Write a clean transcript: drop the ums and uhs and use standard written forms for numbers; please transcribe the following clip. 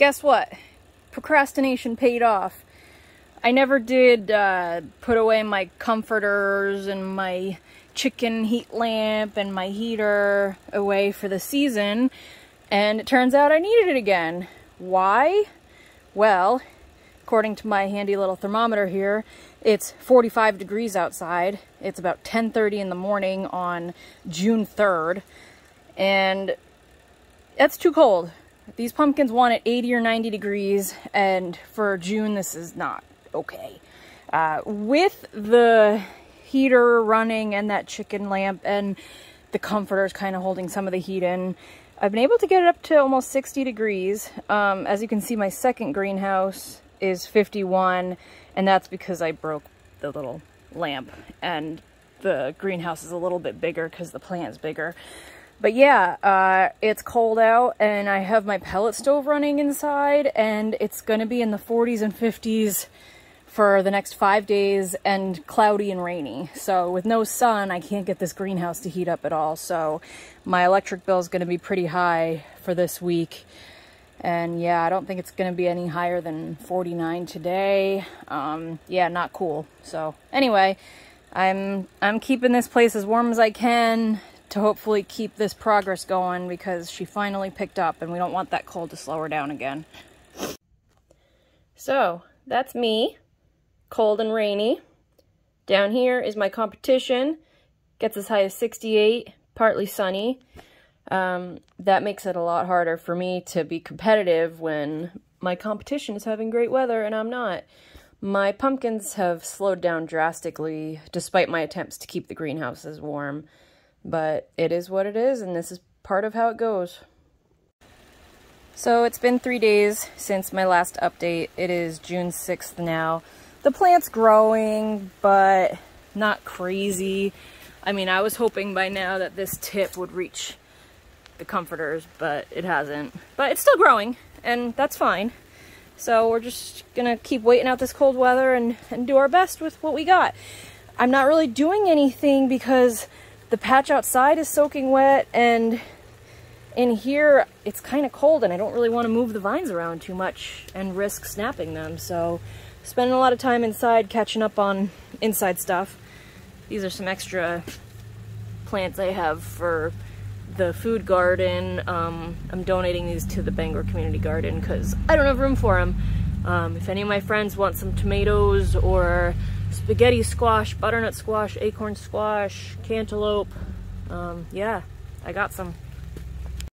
guess what? Procrastination paid off. I never did put away my comforters and my chicken heat lamp and my heater away for the season, and it turns out I needed it again. Why? Well, according to my handy little thermometer here, it's 45 degrees outside. It's about 10:30 in the morning on June 3rd, and that's too cold. These pumpkins want it 80 or 90 degrees, and for June this is not okay. With the heater running and that chicken lamp and the comforters kind of holding some of the heat in, I've been able to get it up to almost 60 degrees. As you can see, my second greenhouse is 51, and that's because I broke the little lamp, and the greenhouse is a little bit bigger because the plant's bigger. But yeah, it's cold out, and I have my pellet stove running inside, and it's gonna be in the 40s and 50s for the next 5 days, and cloudy and rainy. So with no sun, I can't get this greenhouse to heat up at all. So my electric bill is going to be pretty high for this week. And yeah, I don't think it's going to be any higher than 49 today. Yeah, not cool. So anyway, I'm keeping this place as warm as I can to hopefully keep this progress going, because she finally picked up and we don't want that cold to slow her down again. So that's me. Cold and rainy. Down here is my competition. Gets as high as 68, partly sunny. That makes it a lot harder for me to be competitive when my competition is having great weather and I'm not. My pumpkins have slowed down drastically despite my attempts to keep the greenhouses warm. But it is what it is, and this is part of how it goes. So it's been 3 days since my last update. It is June 6th now. The plant's growing, but not crazy. I mean, I was hoping by now that this tip would reach the comforters, but it hasn't. But it's still growing, and that's fine. So we're just gonna keep waiting out this cold weather and do our best with what we got. I'm not really doing anything because the patch outside is soaking wet, and in here it's kind of cold, and I don't really want to move the vines around too much and risk snapping them. So spending a lot of time inside catching up on inside stuff. These are some extra plants I have for the food garden. I'm donating these to the Bangor Community Garden because I don't have room for them. If any of my friends want some tomatoes or spaghetti squash, butternut squash, acorn squash, cantaloupe, yeah, I got some.